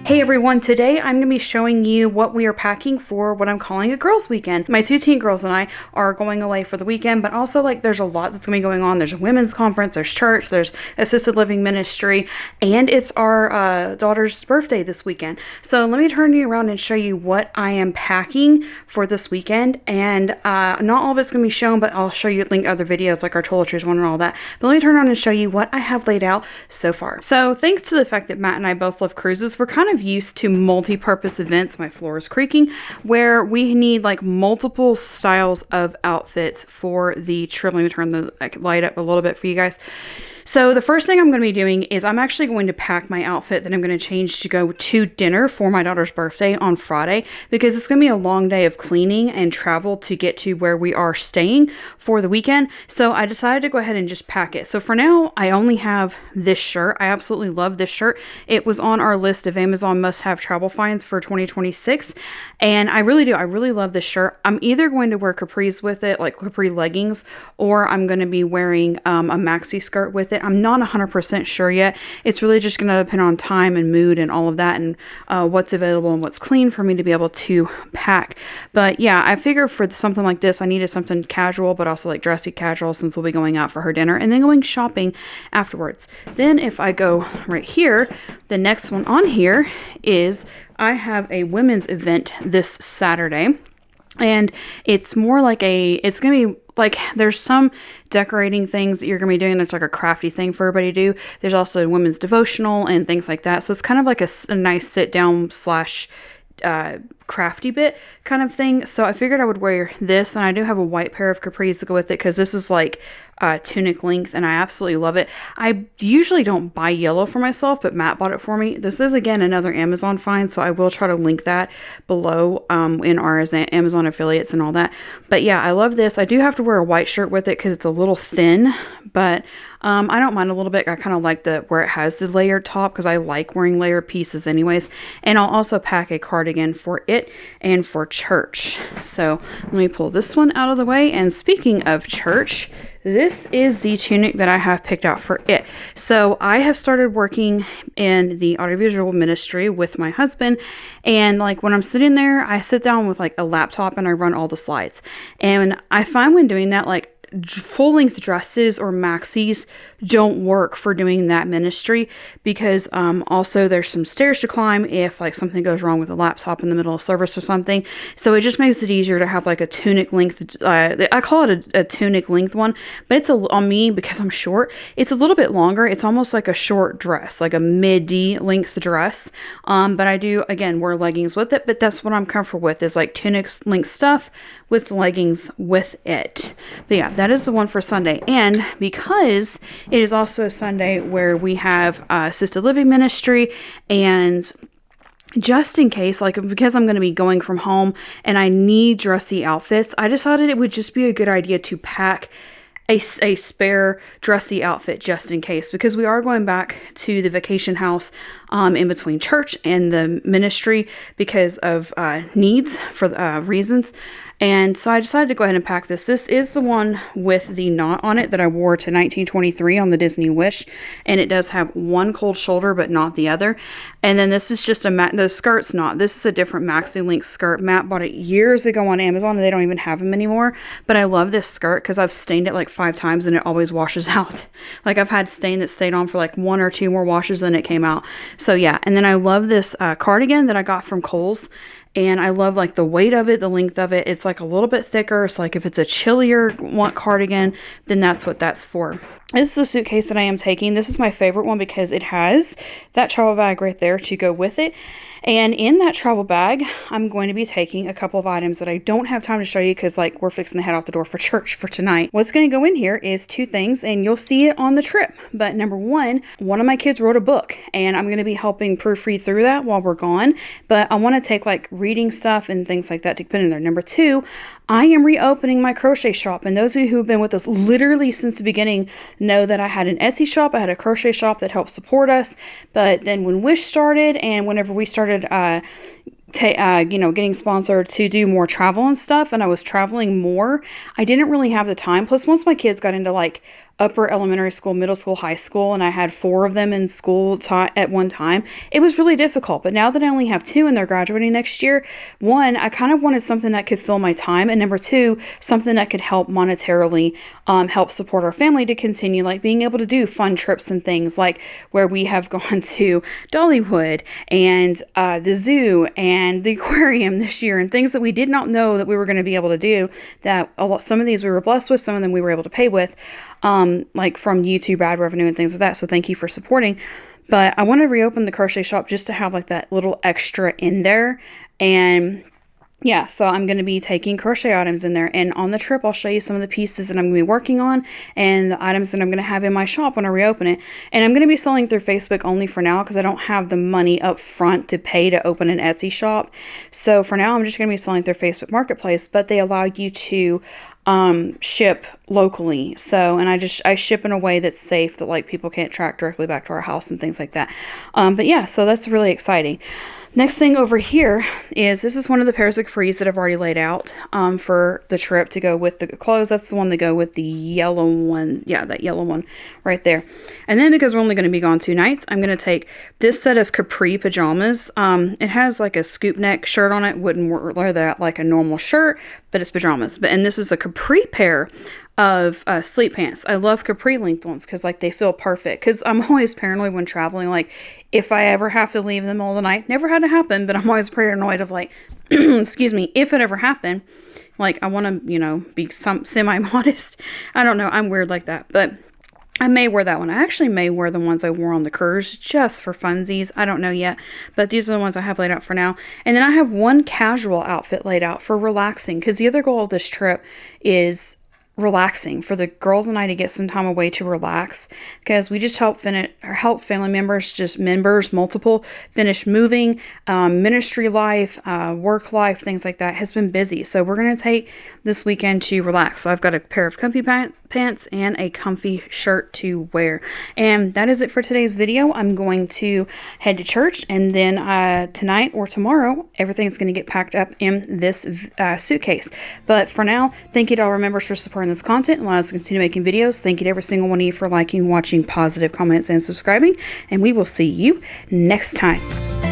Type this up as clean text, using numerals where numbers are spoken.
Hey everyone, today I'm going to be showing you what we are packing for what I'm calling a girls weekend. My two teen girls and I are going away for the weekend, but also there's a lot that's going to be going on. There's a women's conference, there's church, there's assisted living ministry, and it's our daughter's birthday this weekend. So let me turn you around and show you what I am packing for this weekend. And not all of it's going to be shown, but I'll show you link other videos like our toiletries one and all that. But let me turn around and show you what I have laid out so far. So thanks to the fact that Matt and I both love cruises, we're kind of used to multi-purpose events. My floor is creaking, where we need multiple styles of outfits for the trip. Let me turn the light up a little bit for you guys. So the first thing I'm going to be doing is I'm actually going to pack my outfit that I'm going to change to go to dinner for my daughter's birthday on Friday, because it's going to be a long day of cleaning and travel to get to where we are staying for the weekend. So I decided to go ahead and just pack it. So for now, I only have this shirt. I absolutely love this shirt. It was on our list of Amazon must-have travel finds for 2026. And I really do. I really love this shirt. I'm either going to wear capris with it, like capri leggings, or I'm going to be wearing a maxi skirt with it. I'm not 100% sure yet. It's really just going to depend on time and mood and all of that, and what's available and what's clean for me to be able to pack. But yeah, I figure for something like this, I needed something casual, but also dressy casual, since we'll be going out for her dinner and then going shopping afterwards. Then if I go right here, the next one on here is I have a women's event this Saturday. And it's more it's going to be there's some decorating things that you're going to be doing. There's a crafty thing for everybody to do. There's also a women's devotional and things like that. So it's kind of a nice sit down / crafty bit kind of thing. So I figured I would wear this, and I do have a white pair of capris to go with it, because this is tunic length and I absolutely love it. I usually don't buy yellow for myself, but Matt bought it for me. This is again another Amazon find, so I will try to link that below in our Amazon affiliates and all that. But yeah, I love this. I do have to wear a white shirt with it because it's a little thin, but I don't mind a little bit. I kind of like where it has the layered top, because I like wearing layered pieces anyways. And I'll also pack a cardigan for it and for church. So let me pull this one out of the way. And speaking of church, this is the tunic that I have picked out for it. So I have started working in the audiovisual ministry with my husband. And when I'm sitting there, I sit down with a laptop and I run all the slides. And I find when doing that, full length dresses or maxis don't work for doing that ministry, because also there's some stairs to climb if something goes wrong with the laptop in the middle of service or something. So it just makes it easier to have a tunic length. I call it a tunic length one, but it's on me, because I'm short, it's a little bit longer. It's almost like a short dress, like a midi length dress. But I do again wear leggings with it, but that's what I'm comfortable with, is tunic length stuff with leggings with it. But yeah, that is the one for Sunday. And because it is also a Sunday where we have assisted living ministry, and just in case, because I'm going to be going from home and I need dressy outfits, I decided it would just be a good idea to pack a spare dressy outfit just in case, because we are going back to the vacation house in between church and the ministry because of needs for reasons. And so I decided to go ahead and pack this. This is the one with the knot on it that I wore to 1923 on the Disney Wish. And it does have one cold shoulder, but not the other. And then this is just the skirt's not. This is a different maxi length skirt. Matt bought it years ago on Amazon, and they don't even have them anymore. But I love this skirt because I've stained it 5 times and it always washes out. I've had stain that stayed on for 1 or 2 more washes than it came out. So yeah, and then I love this cardigan that I got from Kohl's. And I love the weight of it, the length of it. It's a little bit thicker. So if it's a chillier cardigan, then that's what that's for. This is the suitcase that I am taking. This is my favorite one because it has that travel bag right there to go with it. And in that travel bag, I'm going to be taking a couple of items that I don't have time to show you because we're fixing to head out the door for church for tonight. What's going to go in here is 2 things, and you'll see it on the trip. But number one of my kids wrote a book, and I'm going to be helping proofread through that while we're gone. But I want to take reading stuff and things like that to put in there. Number 2, I am reopening my crochet shop, and those of you who have been with us literally since the beginning know that I had an Etsy shop, I had a crochet shop that helped support us, but then when Wish started, and whenever we started getting sponsored to do more travel and stuff, and I was traveling more, I didn't really have the time. Plus, once my kids got into upper elementary school, middle school, high school, and I had 4 of them in school at one time. It was really difficult, but now that I only have 2 and they're graduating next year, 1, I kind of wanted something that could fill my time, and number 2, something that could help monetarily help support our family to continue like being able to do fun trips and things, like where we have gone to Dollywood and the zoo and the aquarium this year, and things that we did not know that we were going to be able to do, that some of these we were blessed with, some of them we were able to pay with, like from YouTube ad revenue and things like that. So thank you for supporting. But I want to reopen the crochet shop just to have like that little extra in there. And yeah, so I'm going to be taking crochet items in there, and on the trip I'll show you some of the pieces that I'm going to be working on and the items that I'm going to have in my shop when I reopen it. And I'm going to be selling through Facebook only for now because I don't have the money up front to pay to open an Etsy shop. So for now I'm just going to be selling through Facebook Marketplace, but they allow you to ship locally. So, and I ship in a way that's safe, that like people can't track directly back to our house and things like that. But yeah, so that's really exciting. Next thing over here is, this is one of the pairs of capris that I've already laid out for the trip to go with the clothes. That's the one that go with the yellow one. Yeah, that yellow one right there. And then because we're only going to be gone 2 nights, I'm going to take this set of capri pajamas. It has like a scoop neck shirt on it. Wouldn't wear that like a normal shirt, but it's pajamas. And this is a capri pair of sleep pants. I love capri length ones because like they feel perfect, because I'm always paranoid when traveling, like if I ever have to leave in the middle of the night. Never had to happen, but I'm always paranoid of like excuse me, if it ever happened, like I want to, you know, be semi-modest. I don't know, I'm weird like that, but I may wear that one. I actually may wear the ones I wore on the cruise just for funsies. I don't know yet, but these are the ones I have laid out for now. And then I have one casual outfit laid out for relaxing, because the other goal of this trip is relaxing, for the girls and I to get some time away to relax, because we just help family members, multiple, finish moving. Ministry life, work life, things like that has been busy, so we're going to take this weekend to relax. So I've got a pair of comfy pants and a comfy shirt to wear. And that is it for today's video. I'm going to head to church, and then tonight or tomorrow everything's going to get packed up in this suitcase. But for now, thank you to all our members for supporting this content and allow us to continue making videos. Thank you to every single one of you for liking, watching, positive comments, and subscribing, and we will see you next time.